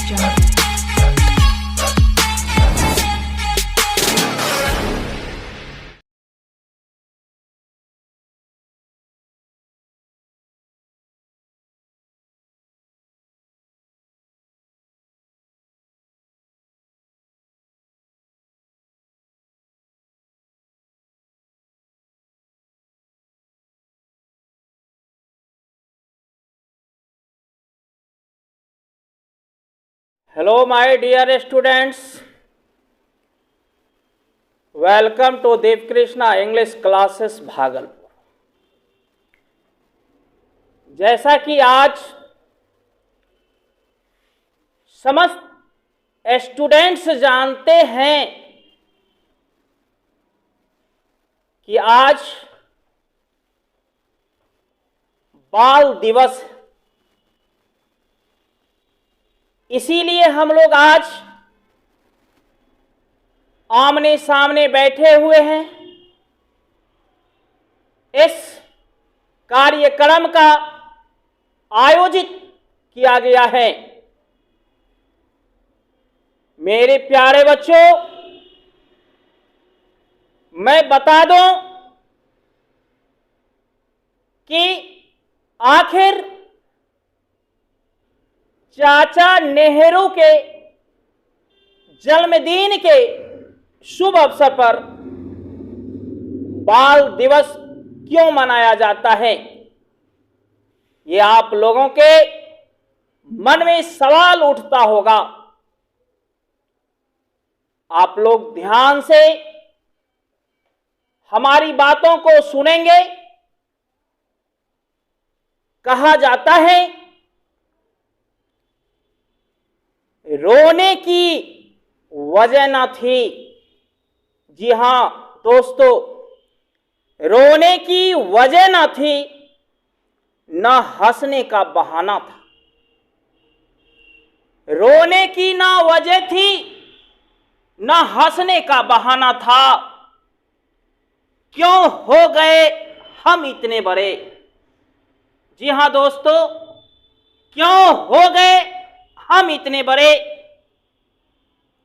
Jungle. Hello my dear students, welcome to Dev Krishna English classes Bhagalpur. जैसा कि आज समस्त स्टूडेंट्स जानते हैं कि आज बाल दिवस है, इसीलिए हम लोग आज आमने सामने बैठे हुए हैं। इस कार्यक्रम का आयोजित किया गया है। मेरे प्यारे बच्चों, मैं बता दूं कि आखिर चाचा नेहरू के जन्मदिन के शुभ अवसर पर बाल दिवस क्यों मनाया जाता है, ये आप लोगों के मन में सवाल उठता होगा। आप लोग ध्यान से हमारी बातों को सुनेंगे। कहा जाता है रोने की वजह न थी। जी हां दोस्तों, रोने की वजह न थी, न हंसने का बहाना था। रोने की ना वजह थी, न हंसने का बहाना था। क्यों हो गए हम इतने बड़े। जी हां दोस्तों, क्यों हो गए हम इतने बड़े।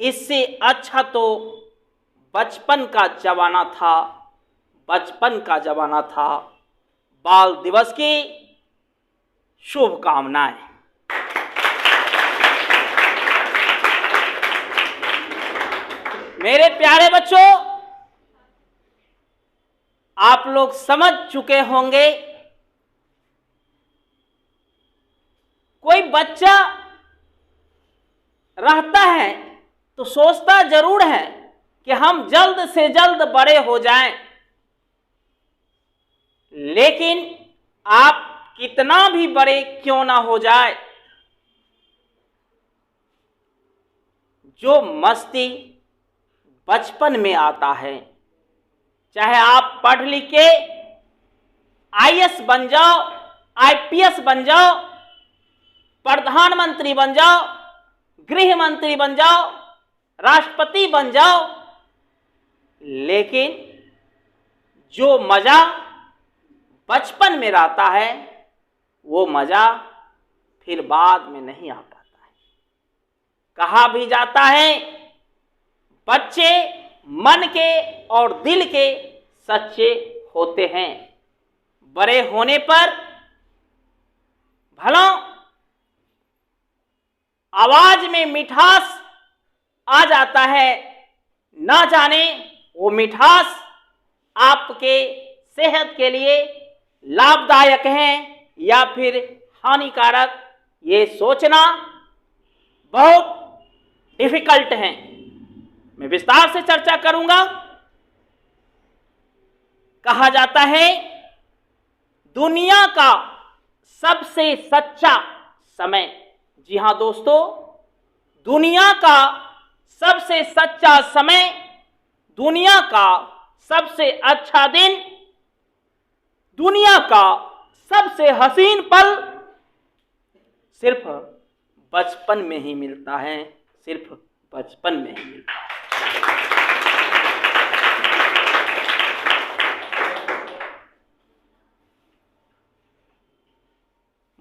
इससे अच्छा तो बचपन का जमाना था, बचपन का जमाना था। बाल दिवस की शुभकामनाएं। मेरे प्यारे बच्चों, आप लोग समझ चुके होंगे, कोई बच्चा रहता है तो सोचता जरूर है कि हम जल्द से जल्द बड़े हो जाएं, लेकिन आप कितना भी बड़े क्यों ना हो जाए, जो मस्ती बचपन में आता है, चाहे आप पढ़ लिख के आईएएस बन जाओ, आईपीएस बन जाओ, प्रधानमंत्री बन जाओ, गृह मंत्री बन जाओ, राष्ट्रपति बन जाओ, लेकिन जो मजा बचपन में रहता है वो मजा फिर बाद में नहीं आ पाता है। कहा भी जाता है बच्चे मन के और दिल के सच्चे होते हैं। बड़े होने पर भला आवाज में मिठास आ जाता है, ना जाने वो मिठास आपके सेहत के लिए लाभदायक है या फिर हानिकारक, ये सोचना बहुत डिफिकल्ट है। मैं विस्तार से चर्चा करूंगा। कहा जाता है दुनिया का सबसे सच्चा समय। जी हां दोस्तों, दुनिया का सबसे सच्चा समय, दुनिया का सबसे अच्छा दिन, दुनिया का सबसे हसीन पल सिर्फ बचपन में ही मिलता है, सिर्फ बचपन में ही मिलता है।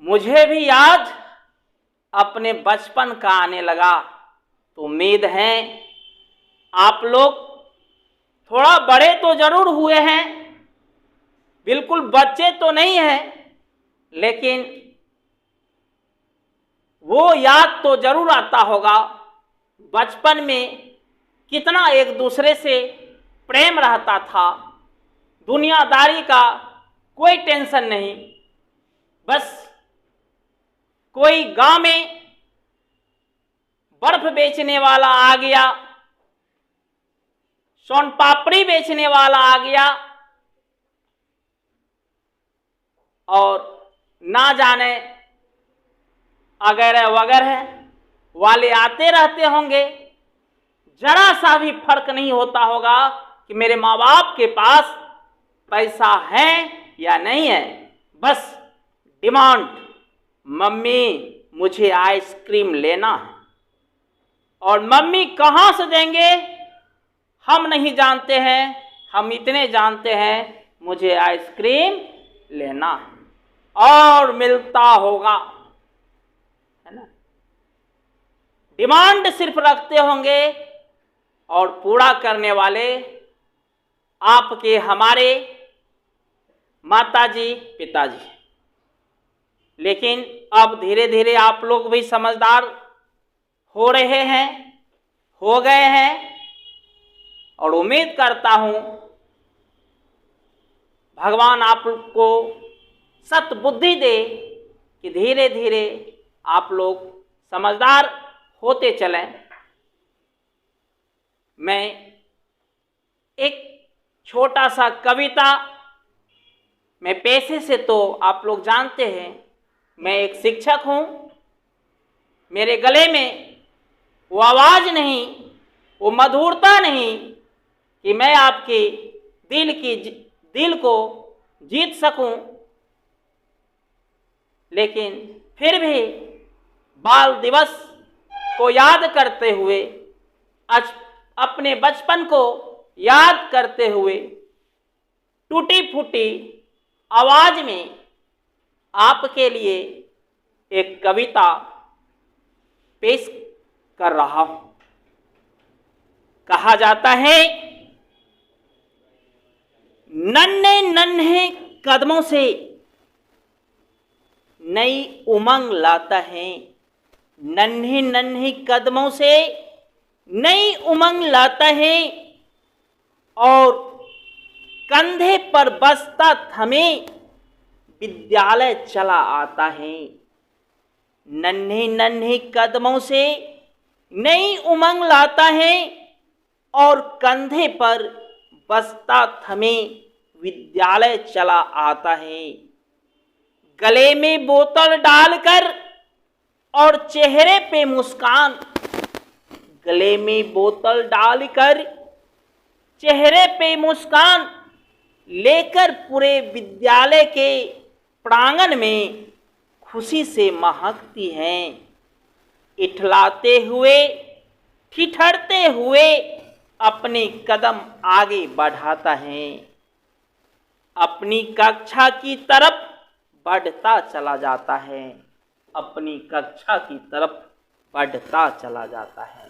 मुझे भी याद अपने बचपन का आने लगा। तो उम्मीद है आप लोग थोड़ा बड़े तो जरूर हुए हैं, बिल्कुल बच्चे तो नहीं हैं, लेकिन वो याद तो जरूर आता होगा बचपन में कितना एक दूसरे से प्रेम रहता था। दुनियादारी का कोई टेंशन नहीं, बस कोई गांव में बर्फ बेचने वाला आ गया, सोन पापड़ी बेचने वाला आ गया, और ना जाने अगैरह वगैरह वाले आते रहते होंगे। जरा सा भी फर्क नहीं होता होगा कि मेरे माँ बाप के पास पैसा है या नहीं है, बस डिमांड, मम्मी मुझे आइसक्रीम लेना है। और मम्मी कहाँ से देंगे हम नहीं जानते हैं, हम इतने जानते हैं मुझे आइसक्रीम लेना है और मिलता होगा, है ना। डिमांड सिर्फ रखते होंगे और पूरा करने वाले आपके हमारे माताजी पिताजी। लेकिन अब धीरे धीरे आप लोग भी समझदार हो रहे हैं, हो गए हैं, और उम्मीद करता हूं भगवान आपको सद्बुद्धि दे कि धीरे धीरे आप लोग समझदार होते चलें। मैं एक छोटा सा कविता, मैं पेशे से तो आप लोग जानते हैं मैं एक शिक्षक हूँ। मेरे गले में वो आवाज़ नहीं, वो मधुरता नहीं कि मैं आपके दिल को जीत सकूं, लेकिन फिर भी बाल दिवस को याद करते हुए, अपने बचपन को याद करते हुए टूटी फूटी आवाज में आपके लिए एक कविता पेश कर रहा हूं। कहा जाता है, नन्हे नन्हे कदमों से नई उमंग लाता है, नन्हे नन्हे कदमों से नई उमंग लाता है, और कंधे पर बस्ता थमे विद्यालय चला आता है। नन्हे नन्हे कदमों से नई उमंग लाता है और कंधे पर बस्ता थमे विद्यालय चला आता है। गले में बोतल डालकर और चेहरे पे मुस्कान, गले में बोतल डालकर चेहरे पे मुस्कान लेकर पूरे विद्यालय के प्रांगण में खुशी से महकती हैं। इठलाते हुए ठिठुरते हुए अपने कदम आगे बढ़ाता है, अपनी कक्षा की तरफ बढ़ता चला जाता है, अपनी कक्षा की तरफ बढ़ता चला जाता है,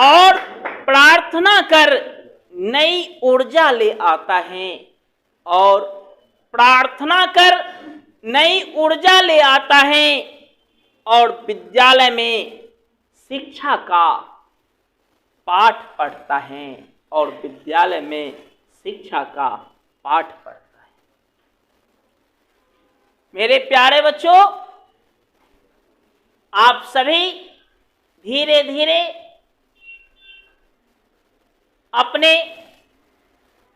और प्रार्थना कर नई ऊर्जा ले आता है, और प्रार्थना कर नई ऊर्जा ले आता है, और विद्यालय में शिक्षा का पाठ पढ़ता है, और विद्यालय में शिक्षा का पाठ पढ़ता है। मेरे प्यारे बच्चों, आप सभी धीरे धीरे अपने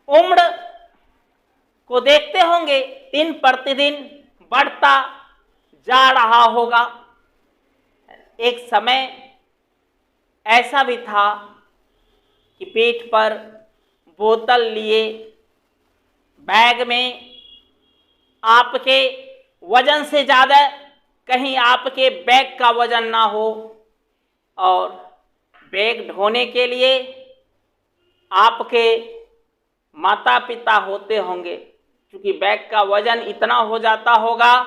उम्र को देखते होंगे, दिन प्रतिदिन बढ़ता जा रहा होगा। एक समय ऐसा भी था कि पीठ पर बोतल लिए, बैग में आपके वजन से ज़्यादा कहीं आपके बैग का वजन ना हो, और बैग ढोने के लिए आपके माता पिता होते होंगे, क्योंकि बैग का वजन इतना हो जाता होगा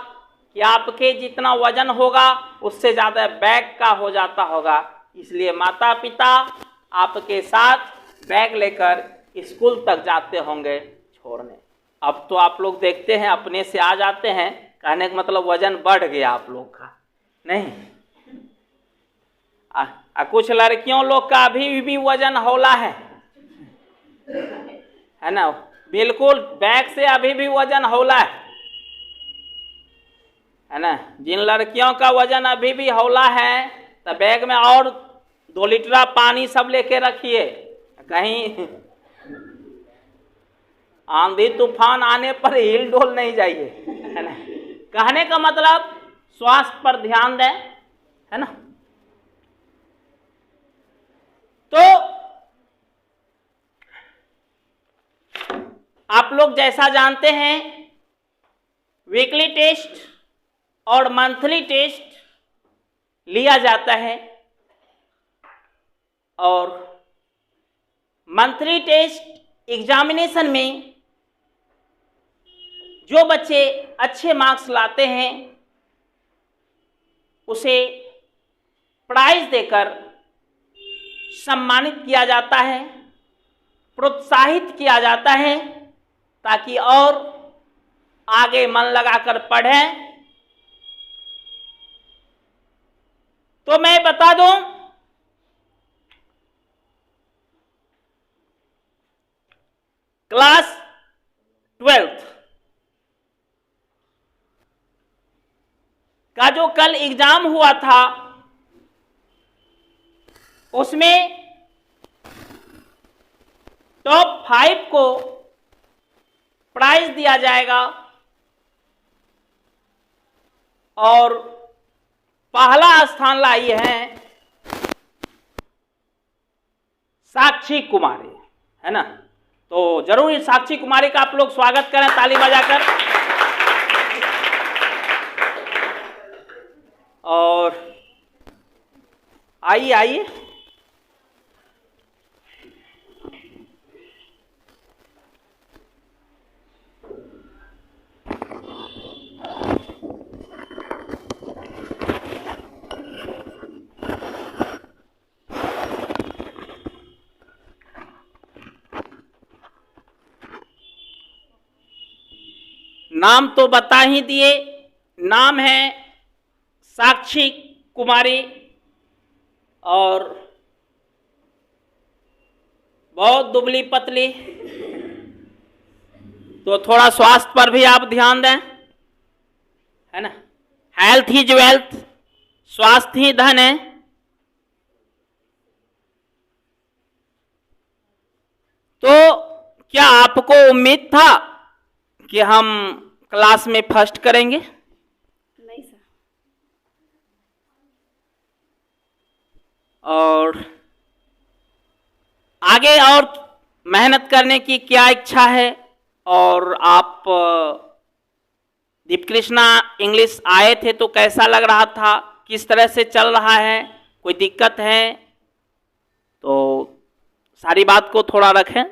कि आपके जितना वजन होगा उससे ज़्यादा बैग का हो जाता होगा। इसलिए माता पिता आपके साथ बैग लेकर स्कूल तक जाते होंगे छोड़ने। अब तो आप लोग देखते हैं अपने से आ जाते हैं, कहने का मतलब वजन बढ़ गया आप लोग का, नहीं। कुछ लड़कियों लोग का अभी भी वजन हौला है ना, बिल्कुल बैग से अभी भी वजन हौला है ना। जिन लड़कियों का वजन अभी भी हौला है तो बैग में और 2 लीटर पानी सब लेके रखिए, कहीं आंधी तूफान आने पर हिल डोल नहीं जाइए, है ना। कहने का मतलब स्वास्थ्य पर ध्यान दें, है ना। तो आप लोग जैसा जानते हैं वीकली टेस्ट और मंथली टेस्ट लिया जाता है, और मंथली टेस्ट एग्जामिनेशन में जो बच्चे अच्छे मार्क्स लाते हैं उसे प्राइज देकर सम्मानित किया जाता है, प्रोत्साहित किया जाता है, ताकि और आगे मन लगाकर पढ़ें। तो मैं बता दूं, क्लास 12th का जो कल एग्जाम हुआ था उसमें टॉप 5 को प्राइज दिया जाएगा, और पहला स्थान लाई है साक्षी कुमारी, है ना। तो जरूर इस साक्षी कुमारी का आप लोग स्वागत करें ताली बजाकर। और आइए आइए, नाम तो बता ही दिए, नाम है साक्षी कुमारी, और बहुत दुबली पतली, तो थोड़ा स्वास्थ्य पर भी आप ध्यान दें, है ना। हेल्थ इज वेल्थ, स्वास्थ्य ही धन है। तो क्या आपको उम्मीद था कि हम क्लास में फर्स्ट करेंगे? नहीं सर। और आगे और मेहनत करने की क्या इच्छा है? और आप दीपकृष्णा इंग्लिश आए थे तो कैसा लग रहा था, किस तरह से चल रहा है, कोई दिक्कत है? तो सारी बात को थोड़ा रखें।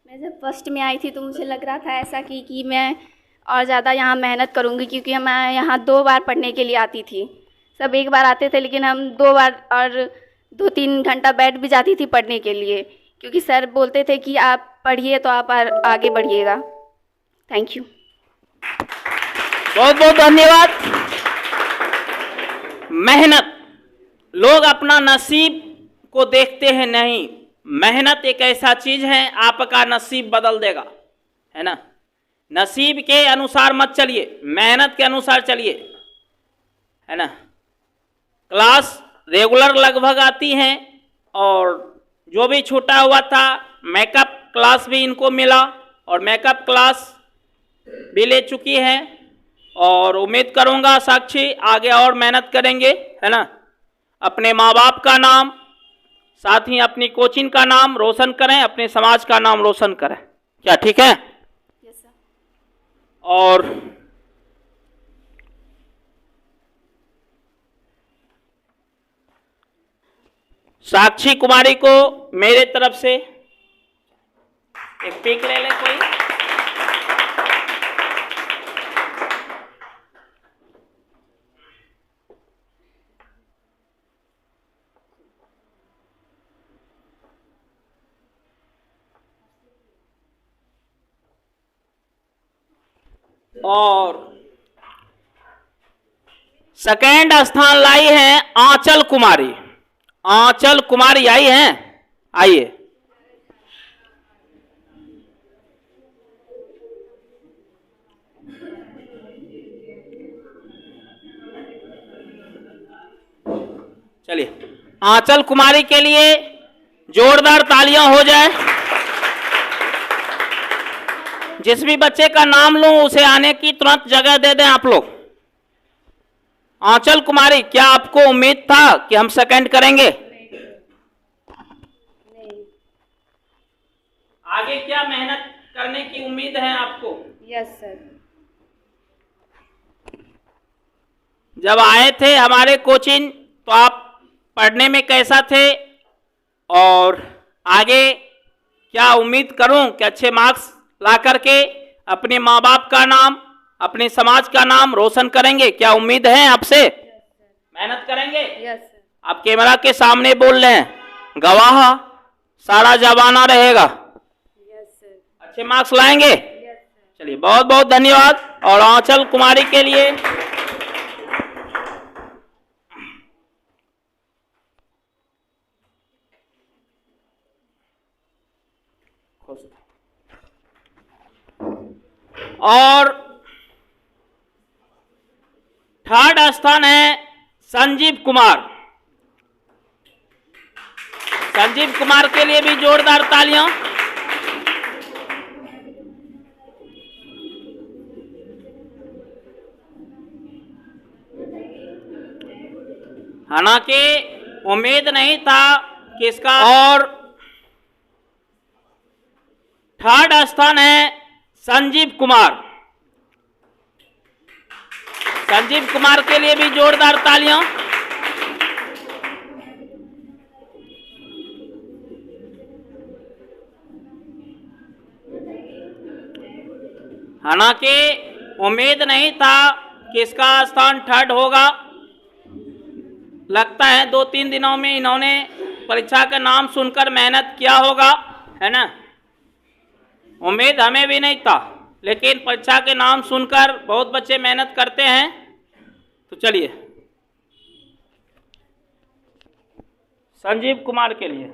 मैं जब फर्स्ट में आई थी तो मुझे लग रहा था ऐसा कि मैं और ज़्यादा यहाँ मेहनत करूँगी, क्योंकि मैं यहाँ 2 बार पढ़ने के लिए आती थी। सब एक बार आते थे, लेकिन हम 2 बार और 2-3 घंटा बैठ भी जाती थी पढ़ने के लिए, क्योंकि सर बोलते थे कि आप पढ़िए तो आप आगे बढ़िएगा। Thank you. बहुत बहुत धन्यवाद। मेहनत, लोग अपना नसीब को देखते हैं नहीं, मेहनत एक ऐसा चीज है आपका नसीब बदल देगा, है ना। नसीब के अनुसार मत चलिए, मेहनत के अनुसार चलिए, है ना। क्लास रेगुलर लगभग आती हैं, और जो भी छूटा हुआ था मेकअप क्लास भी इनको मिला, और मेकअप क्लास भी ले चुकी है, और उम्मीद करूंगा साक्षी आगे और मेहनत करेंगे, है ना। अपने माँ बाप का नाम, साथ ही अपनी कोचिंग का नाम रोशन करें, अपने समाज का नाम रोशन करें। क्या ठीक है? Yes sir. और साक्षी कुमारी को मेरे तरफ से एक पिक ले ले कोई। और सेकेंड स्थान लाई है आंचल कुमारी। आंचल कुमारी आई हैं, आइए। चलिए, आंचल कुमारी के लिए जोरदार तालियां हो जाए। जिस भी बच्चे का नाम लूं उसे आने की तुरंत जगह दे दें आप लोग। आंचल कुमारी, क्या आपको उम्मीद था कि हम सेकंड करेंगे? नहीं। आगे क्या मेहनत करने की उम्मीद है आपको? Yes sir. जब आए थे हमारे कोचिंग तो आप पढ़ने में कैसा थे, और आगे क्या उम्मीद करूं कि अच्छे मार्क्स ला करके अपने माँ बाप का नाम, अपने समाज का नाम रोशन करेंगे? क्या उम्मीद है आपसे? मेहनत करेंगे? Yes sir. आप कैमरा के सामने बोल रहे हैं, गवाह सारा जमाना रहेगा। Yes sir. अच्छे मार्क्स लाएंगे? Yes sir. चलिए, बहुत बहुत धन्यवाद। और आंचल कुमारी के लिए और थर्ड स्थान है संजीव कुमार। संजीव कुमार के लिए भी जोरदार तालियां। हालांकि उम्मीद नहीं था कि इसका, और थर्ड स्थान है संजीव कुमार। संजीव कुमार के लिए भी जोरदार तालियां। हालांकि उम्मीद नहीं था कि इसका स्थान थर्ड होगा। लगता है 2-3 दिनों में इन्होंने परीक्षा का नाम सुनकर मेहनत किया होगा, है ना? उम्मीद हमें भी नहीं था, लेकिन परीक्षा के नाम सुनकर बहुत बच्चे मेहनत करते हैं। तो चलिए, संजीव कुमार के लिए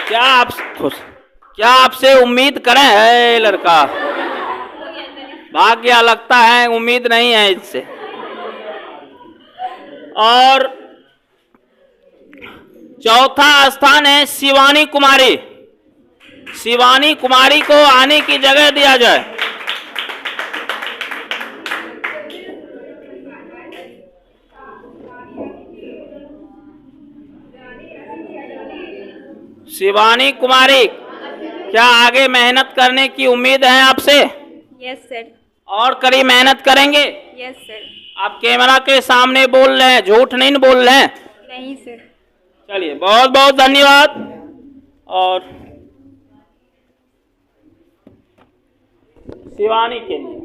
क्या आपसे उम्मीद करें? है लड़का भाग गया, लगता है उम्मीद नहीं है इससे। और चौथा स्थान है शिवानी कुमारी। शिवानी कुमारी को आने की जगह दिया जाए। शिवानी कुमारी, क्या आगे मेहनत करने की उम्मीद है आपसे? Yes sir. और कड़ी मेहनत करेंगे? Yes sir. आप कैमरा के सामने बोल रहे हैं, झूठ नहीं बोल रहे हैं? नहीं सर। चलिए, बहुत बहुत धन्यवाद। और शिवानी के लिए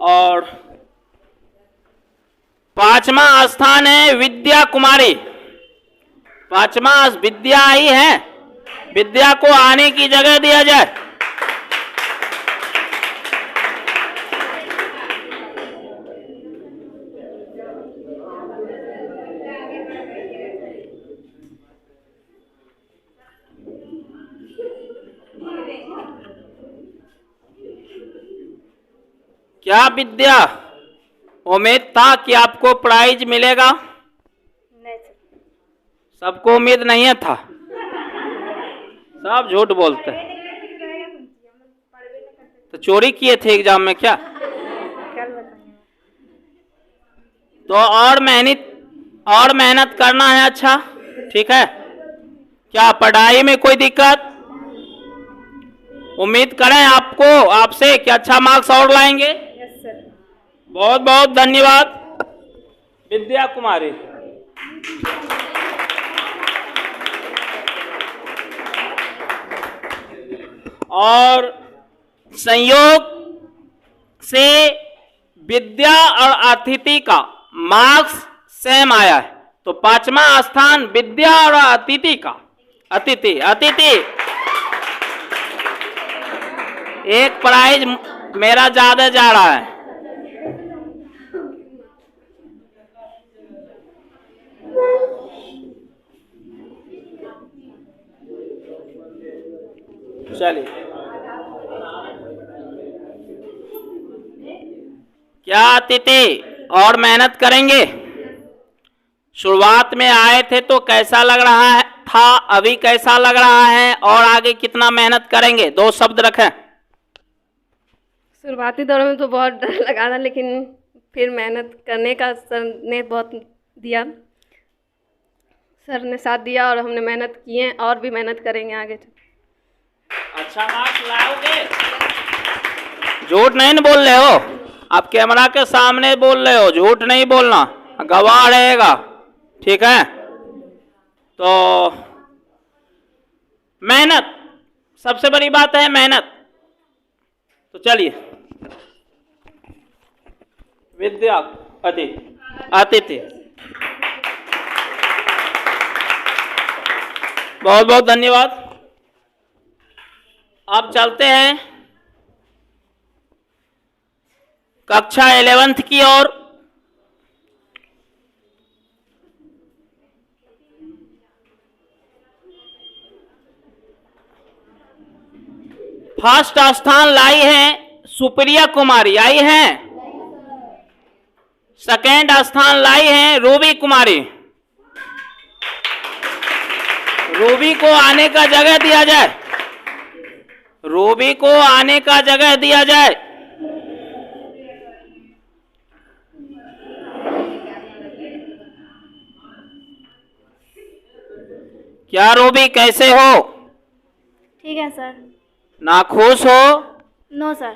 और पांचवा स्थान है विद्या कुमारी। पांचवा विद्या आई है, विद्या को आने की जगह दिया जाए। क्या विद्या, उम्मीद था कि आपको प्राइज मिलेगा? नहीं सर। सबको उम्मीद नहीं था, सब झूठ बोलते हैं। तो चोरी किए थे एग्जाम में क्या? तो और मेहनत करना है। अच्छा, ठीक है। क्या पढ़ाई में कोई दिक्कत? उम्मीद करें आपसे कि अच्छा मार्क्स और लाएंगे? Yes sir. बहुत बहुत धन्यवाद विद्या कुमारी। और संयोग से विद्या और अतिथि का मार्क्स सेम आया है, तो 5वां स्थान विद्या और अतिथि का। अतिथि अतिथि एक प्राइज मेरा ज्यादा जा रहा है। चलिए, क्या अतिथि और मेहनत करेंगे? शुरुआत में आए थे तो कैसा लग रहा है था, अभी कैसा लग रहा है, और आगे कितना मेहनत करेंगे? 2 शब्द रखें। शुरुआती दौर में तो बहुत डर लगा था, लेकिन फिर मेहनत करने का सर ने बहुत दिया। सर ने साथ दिया और हमने मेहनत की है और भी मेहनत करेंगे आगे। अच्छा मार्क्स लाओगे? झूठ नहीं न बोल रहे हो? आप कैमरा के सामने बोल रहे हो, झूठ नहीं बोलना, गवाह रहेगा, ठीक है? तो मेहनत सबसे बड़ी बात है, मेहनत। तो चलिए, विद्या अतिथि बहुत बहुत धन्यवाद। अब चलते हैं कक्षा 11th की ओर। फर्स्ट स्थान लाई है सुप्रिया कुमारी, आई हैं। सेकेंड स्थान लाई है रूबी कुमारी। रूबी को आने का जगह दिया जाए, रूबी को आने का जगह दिया जाए। क्या रूबी, कैसे हो? ठीक है सर। नाखुश हो? No sir.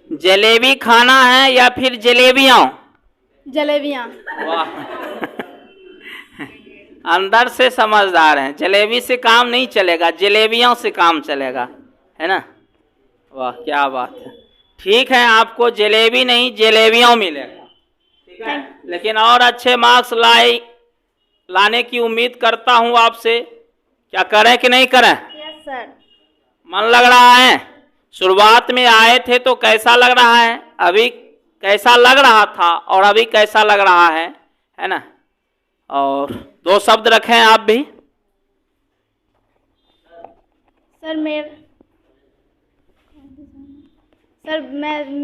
जलेबी खाना है या फिर जलेबियां? जलेबियाँ। वाह अंदर से समझदार हैं। जलेबी से काम नहीं चलेगा, जलेबियों से काम चलेगा, है ना? वाह क्या बात है। ठीक है, आपको जलेबी नहीं जलेबियों मिलेगा, ठीक है? लेकिन और अच्छे मार्क्स लाने की उम्मीद करता हूं आपसे। क्या करें कि नहीं करें? Yes sir. मन लग रहा है? शुरुआत में आए थे तो कैसा लग रहा है, अभी कैसा लग रहा था, और अभी कैसा लग रहा है ना? और 2 शब्द रखें आप भी। सर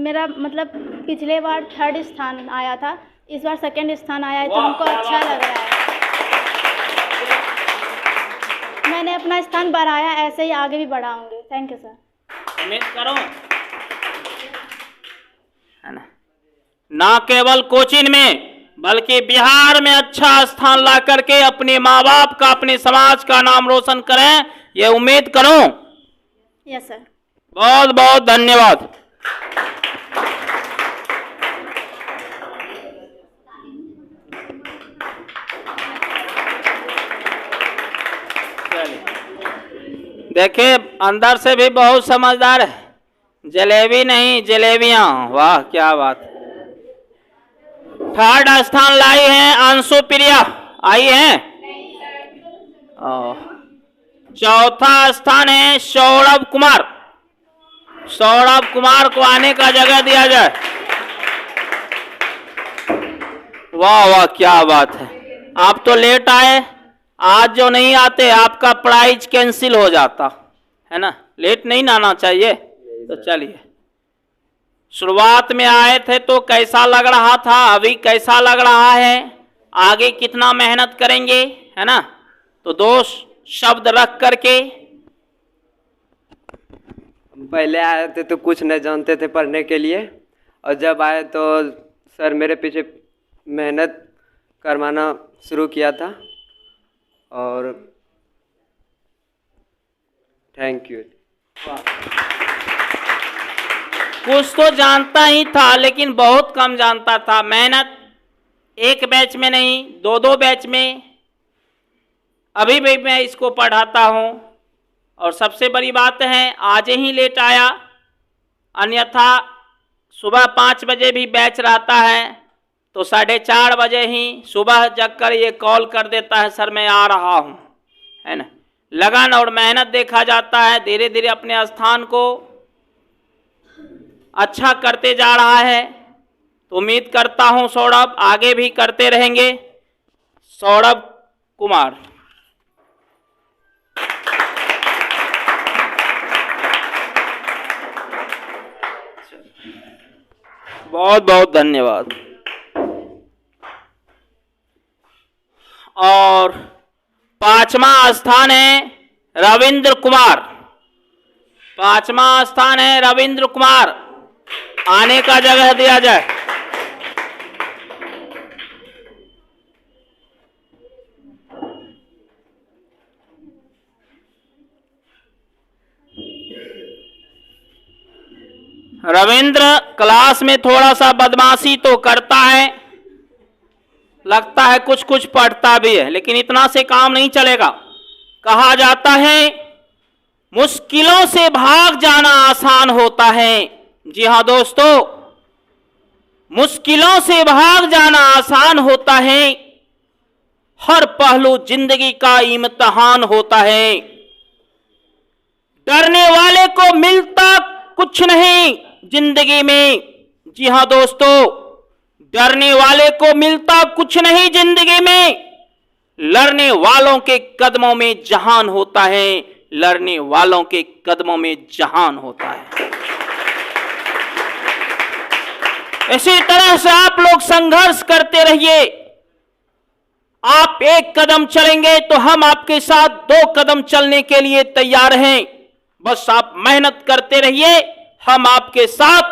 मेरा मतलब पिछले बार 3rd स्थान आया था, इस बार 2nd स्थान आया है, तो हमको अच्छा लग रहा है। मैंने अपना स्थान बढ़ाया, ऐसे ही आगे भी बढ़ाऊंगी। Thank you sir. उम्मीद करो, है ना केवल कोचिंग में बल्कि बिहार में अच्छा स्थान ला करके अपने माँ बाप का, अपने समाज का नाम रोशन करें, ये उम्मीद करो। Yes sir. बहुत बहुत धन्यवाद। देखिए अंदर से भी बहुत समझदार है। जलेबी नहीं जलेबियां, वाह क्या बात। 3rd स्थान लाई है अंशु प्रिया, आई है। 4था स्थान है सौरभ कुमार। सौरभ कुमार को आने का जगह दिया जाए। वाह वाह क्या बात है। आप तो लेट आए, आज जो नहीं आते आपका प्राइज कैंसिल हो जाता, है ना? लेट नहीं आना चाहिए। तो चलिए, शुरुआत में आए थे तो कैसा लग रहा था, अभी कैसा लग रहा है, आगे कितना मेहनत करेंगे, है ना? तो 2 शब्द रख करके। पहले आए थे तो कुछ नहीं जानते थे पढ़ने के लिए, और जब आए तो सर मेरे पीछे मेहनत करवाना शुरू किया था, और थैंक यू। कुछ तो जानता ही था लेकिन बहुत कम जानता था। मेहनत एक बैच में नहीं, 2-2 बैच में अभी भी मैं इसको पढ़ाता हूँ। और सबसे बड़ी बात है आज ही लेट आया, अन्यथा सुबह 5 बजे भी बैच रहता है तो 4:30 बजे ही सुबह जगकर ये कॉल कर देता है, सर मैं आ रहा हूँ, है ना। लगन और मेहनत देखा जाता है, धीरे धीरे अपने स्थान को अच्छा करते जा रहा है। तो उम्मीद करता हूँ सौरभ आगे भी करते रहेंगे। सौरभ कुमार, बहुत बहुत धन्यवाद। और 5वां स्थान है रविंद्र कुमार। 5वां स्थान है रविंद्र कुमार, आने का जगह दिया जाए। रविंद्र क्लास में थोड़ा सा बदमाशी तो करता है, लगता है कुछ कुछ पढ़ता भी है, लेकिन इतना से काम नहीं चलेगा। कहा जाता है मुश्किलों से भाग जाना आसान होता है। जी हाँ दोस्तों, मुश्किलों से भाग जाना आसान होता है, हर पहलू जिंदगी का इम्तिहान होता है। डरने वाले को मिलता कुछ नहीं जिंदगी में। जी हाँ दोस्तों, डरने वाले को मिलता कुछ नहीं जिंदगी में, लड़ने वालों के कदमों में जहान होता है। लड़ने वालों के कदमों में जहान होता है। इसी तरह से आप लोग संघर्ष करते रहिए। आप एक कदम चलेंगे तो हम आपके साथ 2 कदम चलने के लिए तैयार हैं। बस आप मेहनत करते रहिए, हम आपके साथ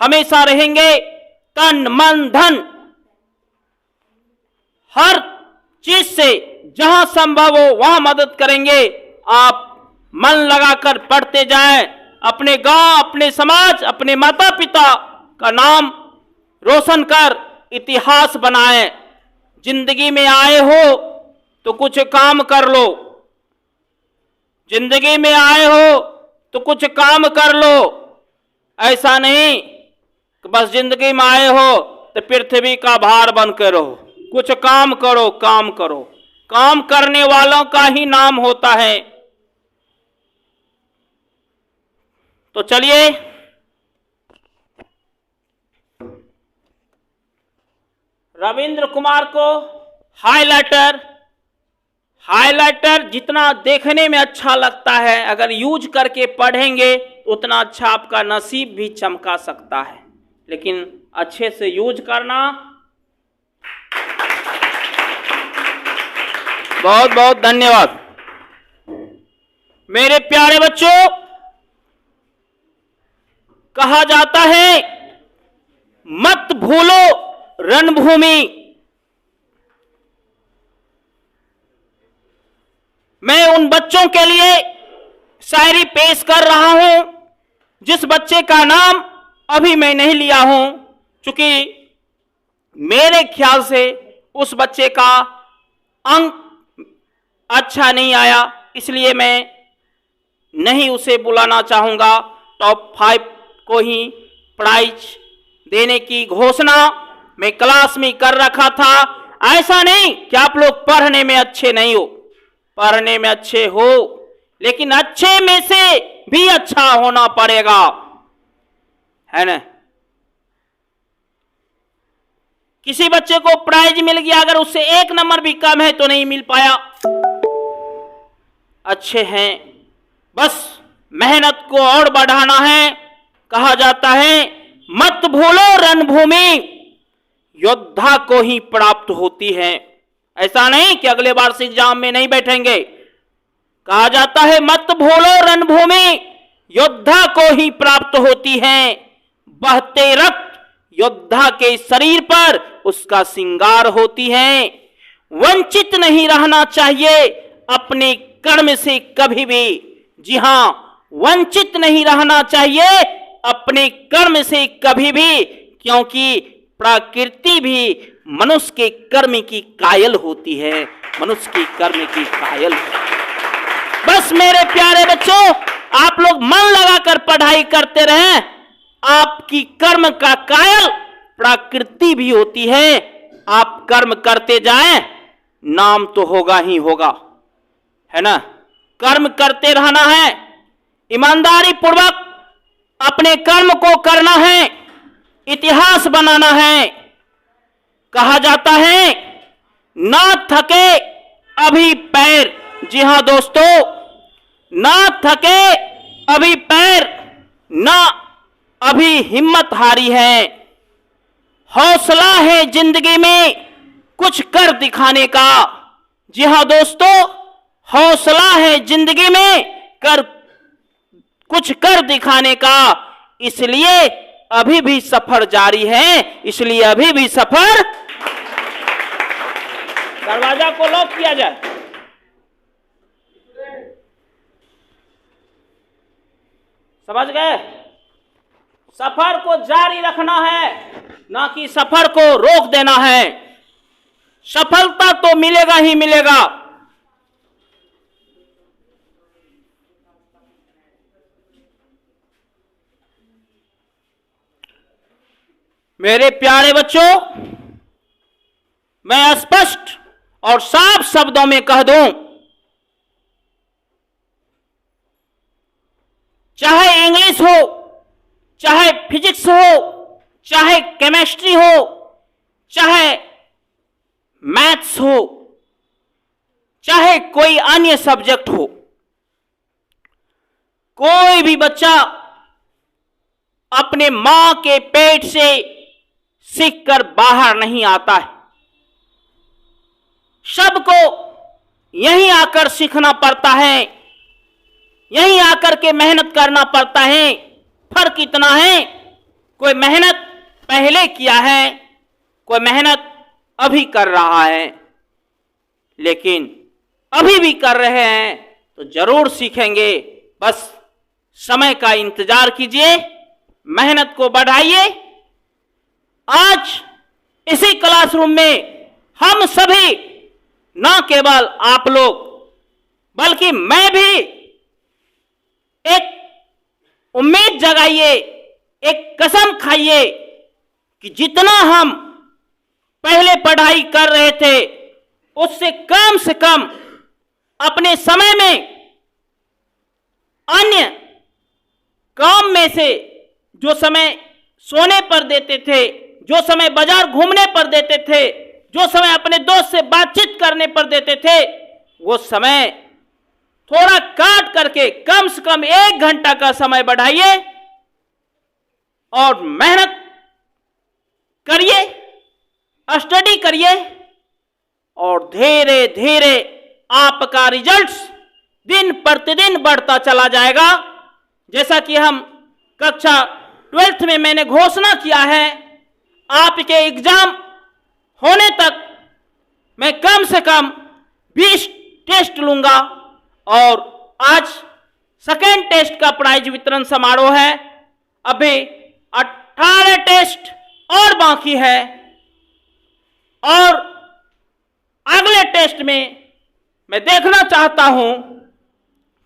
हमेशा रहेंगे। तन मन धन हर चीज से जहां संभव हो वहां मदद करेंगे। आप मन लगाकर पढ़ते जाएं, अपने गांव, अपने समाज, अपने माता पिता का नाम रोशन कर इतिहास बनाएं। जिंदगी में आए हो तो कुछ काम कर लो, जिंदगी में आए हो तो कुछ काम कर लो। ऐसा नहीं कि बस जिंदगी में आए हो तो पृथ्वी का भार बनकर रहो। कुछ काम करो, काम करो। काम करने वालों का ही नाम होता है। तो चलिए रविंद्र कुमार को हाइलाइटर जितना देखने में अच्छा लगता है, अगर यूज करके पढ़ेंगे उतना अच्छा आपका नसीब भी चमका सकता है। लेकिन अच्छे से यूज करना। बहुत बहुत धन्यवाद। मेरे प्यारे बच्चों, कहा जाता है मत भूलो रणभूमि। मैं उन बच्चों के लिए शायरी पेश कर रहा हूं जिस बच्चे का नाम अभी मैं नहीं लिया हूं, क्योंकि मेरे ख्याल से उस बच्चे का अंक अच्छा नहीं आया, इसलिए मैं नहीं उसे बुलाना चाहूंगा। टॉप 5 को ही प्राइज देने की घोषणा मैं क्लास में कर रखा था। ऐसा नहीं कि आप लोग पढ़ने में अच्छे नहीं हो, पढ़ने में अच्छे हो, लेकिन अच्छे में से भी अच्छा होना पड़ेगा, है ना। किसी बच्चे को प्राइज मिल गया, अगर उससे 1 नंबर भी कम है तो नहीं मिल पाया। अच्छे हैं, बस मेहनत को और बढ़ाना है। कहा जाता है मत भूलो रणभूमि योद्धा को ही प्राप्त होती है। ऐसा नहीं कि अगले बार से एग्जाम में नहीं बैठेंगे। कहा जाता है मत भूलो रणभूमि योद्धा को ही प्राप्त होती है। बहते रक्त योद्धा के शरीर पर उसका श्रृंगार होती है। वंचित नहीं रहना चाहिए अपने कर्म से कभी भी। जी हां, वंचित नहीं रहना चाहिए अपने कर्म से कभी भी, क्योंकि प्रकृति भी मनुष्य के कर्म की कायल होती है। मनुष्य की कर्म की कायल है। बस मेरे प्यारे बच्चों, आप लोग मन लगाकर पढ़ाई करते रहें, आपकी कर्म का कायल प्रकृति भी होती है। आप कर्म करते जाएं, नाम तो होगा ही होगा, है ना। कर्म करते रहना है, ईमानदारी पूर्वक अपने कर्म को करना है, इतिहास बनाना है। कहा जाता है ना थके अभी पैर। जी हां दोस्तों, ना थके अभी पैर, ना अभी हिम्मत हारी है। हौसला है जिंदगी में कुछ कर दिखाने का। जी हां दोस्तों, हौसला है जिंदगी में कुछ कर दिखाने का। इसलिए अभी भी सफर जारी है, इसलिए अभी भी सफर। दरवाजा को लॉक किया जाए। समझ गए? सफर को जारी रखना है, ना कि सफर को रोक देना है। सफलता तो मिलेगा ही मिलेगा। मेरे प्यारे बच्चों, मैं स्पष्ट और साफ शब्दों में कह दूं, चाहे इंग्लिश हो, चाहे फिजिक्स हो, चाहे केमिस्ट्री हो, चाहे मैथ्स हो, चाहे कोई अन्य सब्जेक्ट हो, कोई भी बच्चा अपने मां के पेट से सीखकर बाहर नहीं आता है। सबको यहीं आकर सीखना पड़ता है, यहीं आकर के मेहनत करना पड़ता है। फर्क इतना है, कोई मेहनत पहले किया है, कोई मेहनत अभी कर रहा है। लेकिन अभी भी कर रहे हैं तो जरूर सीखेंगे। बस समय का इंतजार कीजिए, मेहनत को बढ़ाइए। आज इसी क्लासरूम में हम सभी, ना केवल आप लोग बल्कि मैं भी, एक उम्मीद जगाइए, एक कसम खाइए कि जितना हम पहले पढ़ाई कर रहे थे उससे कम अपने समय में अन्य काम में से जो समय सोने पर देते थे, जो समय बाजार घूमने पर देते थे, जो समय अपने दोस्त से बातचीत करने पर देते थे, वो समय थोड़ा काट करके कम से कम 1 घंटा का समय बढ़ाइए और मेहनत करिए, स्टडी करिए और धीरे धीरे आपका रिजल्ट्स दिन प्रतिदिन बढ़ता चला जाएगा। जैसा कि हम कक्षा 12th में मैंने घोषणा किया है, आपके एग्जाम होने तक मैं कम से कम 20 टेस्ट लूंगा और आज सेकेंड टेस्ट का प्राइज वितरण समारोह है। अभी 18 टेस्ट और बाकी है और अगले टेस्ट में मैं देखना चाहता हूं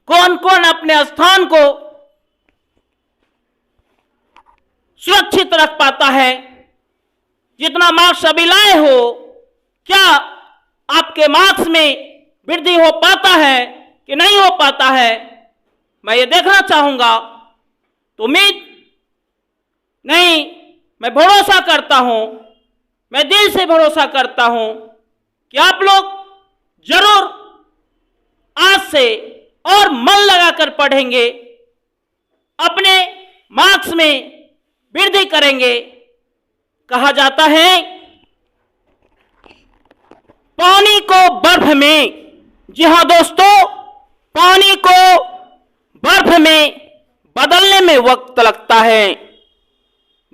कौन कौन अपने स्थान को सुरक्षित रख पाता है। जितना मार्क्स अभी लाए हो, क्या आपके मार्क्स में वृद्धि हो पाता है कि नहीं हो पाता है, मैं ये देखना चाहूंगा। तो उम्मीद नहीं, मैं भरोसा करता हूं, मैं दिल से भरोसा करता हूं कि आप लोग जरूर आज से और मन लगाकर पढ़ेंगे, अपने मार्क्स में वृद्धि करेंगे। कहा जाता है पानी को बर्फ में, जी हां दोस्तों, पानी को बर्फ में बदलने में वक्त लगता है।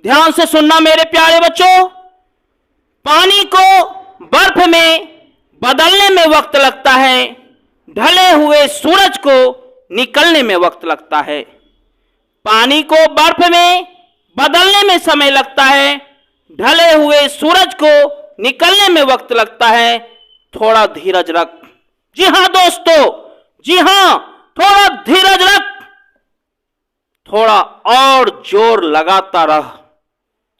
ध्यान से सुनना मेरे प्यारे बच्चों, पानी को बर्फ में बदलने में वक्त लगता है, ढले हुए सूरज को निकलने में वक्त लगता है। पानी को बर्फ में बदलने में समय लगता है, ढले हुए सूरज को निकलने में वक्त लगता है। थोड़ा धीरज रख। जी हां दोस्तों, जी हां, थोड़ा धीरज रख, थोड़ा और जोर लगाता रह,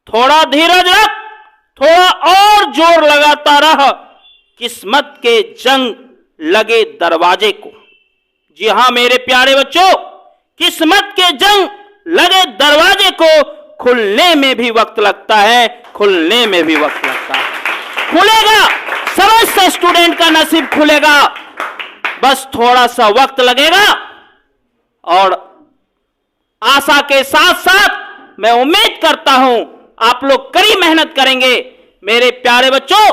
थोड़ा धीरज रख, थोड़ा और जोर लगाता रह, किस्मत के जंग लगे दरवाजे को। जी हाँ मेरे प्यारे बच्चों, किस्मत के जंग लगे दरवाजे को खुलने में भी वक्त लगता है, खुलने में भी वक्त लगता है। खुलेगा, समस्त स्टूडेंट का नसीब खुलेगा, बस थोड़ा सा वक्त लगेगा। और आशा के साथ साथ मैं उम्मीद करता हूं आप लोग कड़ी मेहनत करेंगे। मेरे प्यारे बच्चों,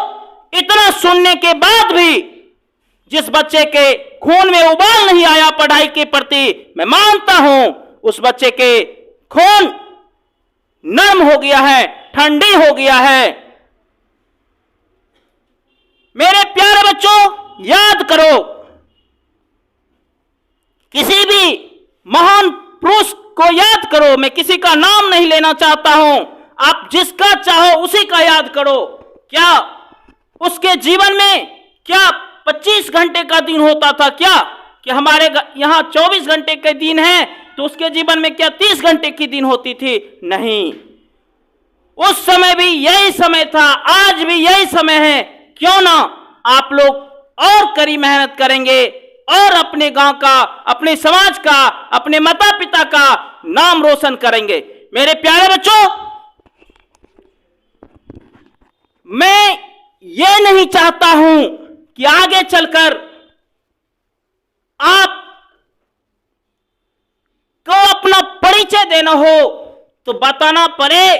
इतना सुनने के बाद भी जिस बच्चे के खून में उबाल नहीं आया पढ़ाई के प्रति, मैं मानता हूं उस बच्चे के खून नरम हो गया है, ठंडी हो गया है। मेरे प्यारे बच्चों, याद करो, किसी भी महान पुरुष को याद करो। मैं किसी का नाम नहीं लेना चाहता हूं, आप जिसका चाहो उसी का याद करो। क्या उसके जीवन में क्या 25 घंटे का दिन होता था क्या? कि हमारे यहाँ 24 घंटे के दिन है, तो उसके जीवन में क्या 30 घंटे की दिन होती थी? नहीं, उस समय भी यही समय था, आज भी यही समय है। क्यों ना आप लोग और कड़ी मेहनत करेंगे और अपने गांव का, अपने समाज का, अपने माता पिता का नाम रोशन करेंगे। मेरे प्यारे बच्चों, मैं ये नहीं चाहता हूं कि आगे चलकर आप को अपना परिचय देना हो तो बताना पड़े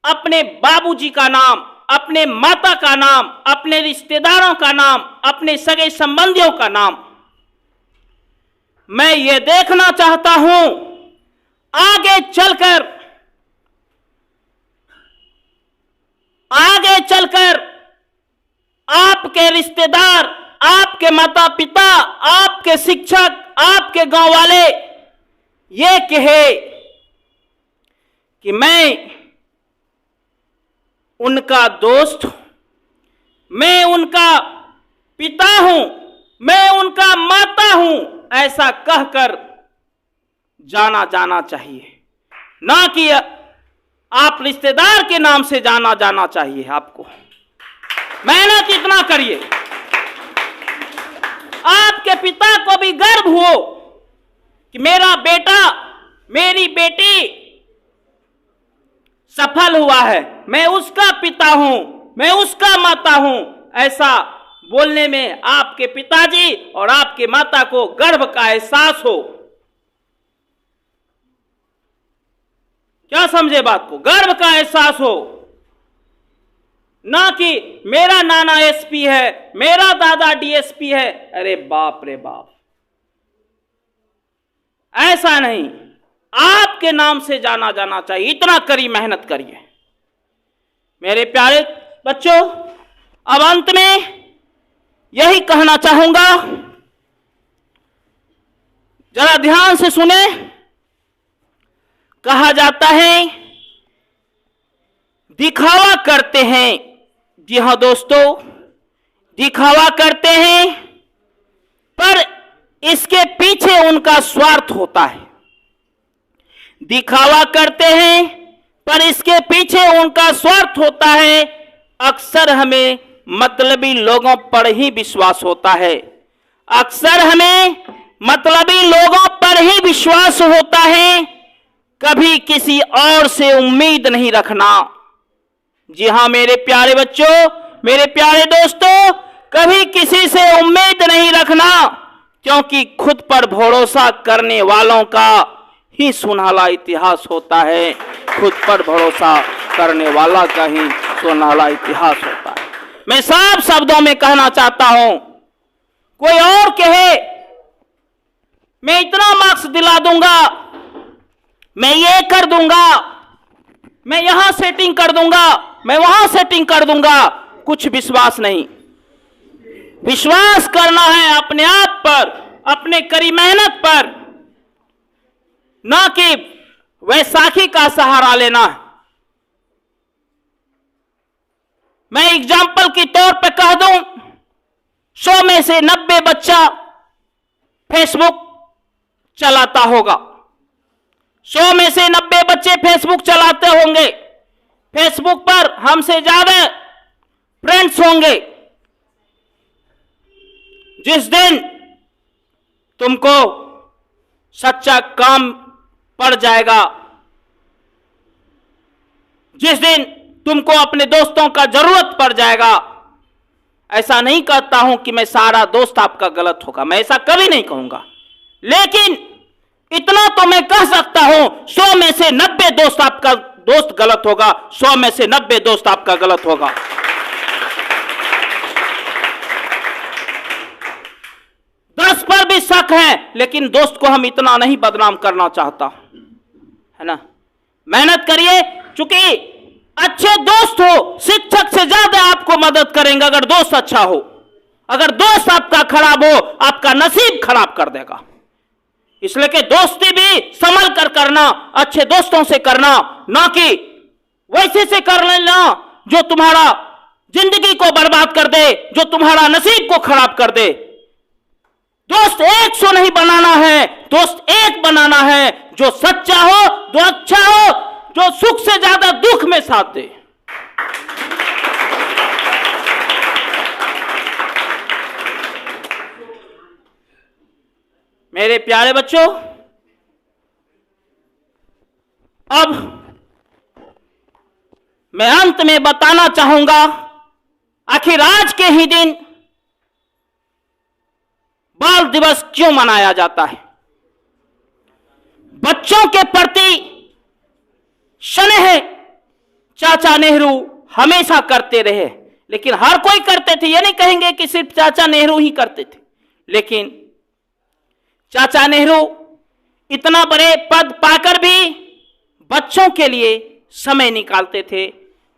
अपने बाबूजी का नाम, अपने माता का नाम, अपने रिश्तेदारों का नाम, अपने सगे संबंधियों का नाम। मैं ये देखना चाहता हूं आगे चलकर आपके रिश्तेदार, आपके माता पिता, आपके शिक्षक, आपके गांव वाले ये कहे कि मैं उनका दोस्त हूं, मैं उनका पिता हूं, मैं उनका माता हूं, ऐसा कहकर जाना चाहिए, ना कि आप रिश्तेदार के नाम से जाना चाहिए। आपको मेहनत इतना करिए, आपके पिता को भी गर्व हो कि मेरा बेटा, मेरी बेटी सफल हुआ है, मैं उसका पिता हूं, मैं उसका माता हूं। ऐसा बोलने में आपके पिताजी और आपके माता को गर्व का एहसास हो। क्या समझे बात को? गर्व का एहसास हो, ना कि मेरा नाना एसपी है, मेरा दादा डीएसपी है। अरे बाप रे बाप, ऐसा नहीं, आपके नाम से जाना चाहिए। इतना कड़ी मेहनत करिए। मेरे प्यारे बच्चों, अब अंत में यही कहना चाहूंगा, जरा ध्यान से सुने। कहा जाता है दिखावा करते हैं। जी हां दोस्तों, दिखावा करते हैं, पर इसके पीछे उनका स्वार्थ होता है। दिखावा करते हैं, पर इसके पीछे उनका स्वार्थ होता है। अक्सर हमें मतलबी लोगों पर ही विश्वास होता है, अक्सर हमें मतलबी लोगों पर ही विश्वास होता है। कभी किसी और से उम्मीद नहीं रखना। जी हां मेरे प्यारे बच्चों, मेरे प्यारे दोस्तों, कभी किसी से उम्मीद नहीं रखना, क्योंकि खुद पर भरोसा करने वालों का ही सुनहला इतिहास होता है। खुद पर भरोसा करने वाला का ही सुनहला इतिहास होता है। मैं साफ शब्दों में कहना चाहता हूं, कोई और कहे मैं इतना मार्क्स दिला दूंगा, मैं ये कर दूंगा, मैं यहां सेटिंग कर दूंगा, मैं वहां सेटिंग कर दूंगा, कुछ विश्वास नहीं। विश्वास करना है अपने आप पर, अपने कड़ी मेहनत पर, ना कि वैसाखी का सहारा लेना। मैं एग्जाम्पल के तौर पे कह दूं, 100 में से 90 बच्चा फेसबुक चलाता होगा, 100 में से 90 बच्चे फेसबुक चलाते होंगे, फेसबुक पर हमसे ज्यादा फ्रेंड्स होंगे। जिस दिन तुमको सच्चा काम पड़ जाएगा, जिस दिन तुमको अपने दोस्तों का जरूरत पड़ जाएगा, ऐसा नहीं कहता हूं कि मैं सारा दोस्त आपका गलत होगा, मैं ऐसा कभी नहीं कहूंगा, लेकिन इतना तो मैं कह सकता हूं 100 में से 90 दोस्त आपका दोस्त गलत होगा, 100 में से 90 दोस्त आपका गलत होगा। दोस्त पर भी शक है, लेकिन दोस्त को हम इतना नहीं बदनाम करना चाहता, है ना। मेहनत करिए, चूंकि अच्छे दोस्त हो शिक्षक से ज्यादा आपको मदद करेंगे अगर दोस्त अच्छा हो। अगर दोस्त आपका खराब हो, आपका नसीब खराब कर देगा। इसलिए कि दोस्ती भी संभल कर करना, अच्छे दोस्तों से करना, ना कि वैसे से कर लेना जो तुम्हारा जिंदगी को बर्बाद कर दे, जो तुम्हारा नसीब को खराब कर दे। दोस्त 100 नहीं बनाना है, दोस्त एक बनाना है, जो सच्चा हो, जो अच्छा हो, जो सुख से ज्यादा दुख में साथ दे। मेरे प्यारे बच्चों, अब मैं अंत में बताना चाहूंगा, आखिर आज के ही दिन बाल दिवस क्यों मनाया जाता है। बच्चों के प्रति स्नेह चाचा नेहरू हमेशा करते रहे, लेकिन हर कोई करते थे, ये नहीं कहेंगे कि सिर्फ चाचा नेहरू ही करते थे, लेकिन चाचा नेहरू इतना बड़े पद पाकर भी बच्चों के लिए समय निकालते थे,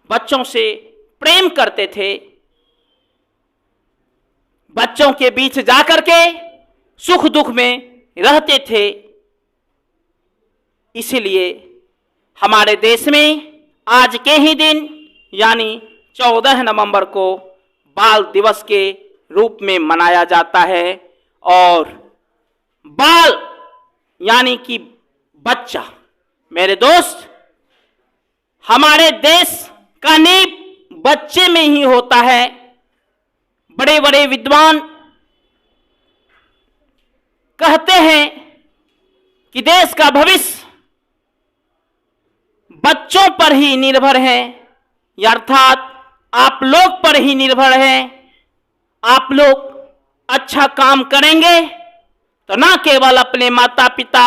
बच्चों से प्रेम करते थे, बच्चों के बीच जाकर के सुख दुख में रहते थे। इसीलिए हमारे देश में आज के ही दिन यानी 14 नवंबर को बाल दिवस के रूप में मनाया जाता है। और बाल यानी कि बच्चा, मेरे दोस्त, हमारे देश का नींव बच्चे में ही होता है। बड़े बड़े विद्वान कहते हैं कि देश का भविष्य बच्चों पर ही निर्भर है, अर्थात आप लोग पर ही निर्भर है। आप लोग अच्छा काम करेंगे तो ना केवल अपने माता पिता,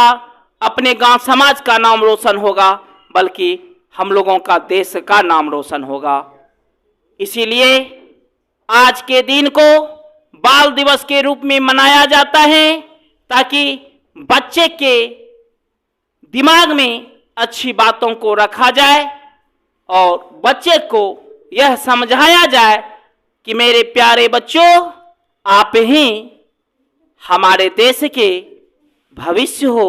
अपने गांव समाज का नाम रोशन होगा, बल्कि हम लोगों का देश का नाम रोशन होगा। इसीलिए आज के दिन को बाल दिवस के रूप में मनाया जाता है, ताकि बच्चे के दिमाग में अच्छी बातों को रखा जाए और बच्चे को यह समझाया जाए कि मेरे प्यारे बच्चों, आप ही हमारे देश के भविष्य हो।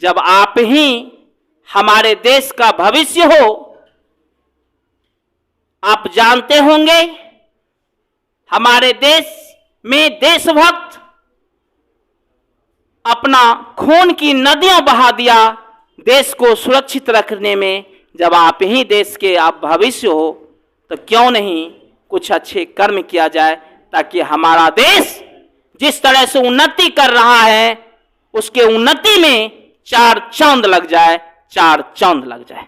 जब आप ही हमारे देश का भविष्य हो, आप जानते होंगे हमारे देश में देशभक्त अपना खून की नदियां बहा दिया देश को सुरक्षित रखने में। जब आप ही देश के आप भविष्य हो, तो क्यों नहीं कुछ अच्छे कर्म किया जाए, ताकि हमारा देश जिस तरह से उन्नति कर रहा है, उसके उन्नति में 4 चांद लग जाए, 4 चांद लग जाए।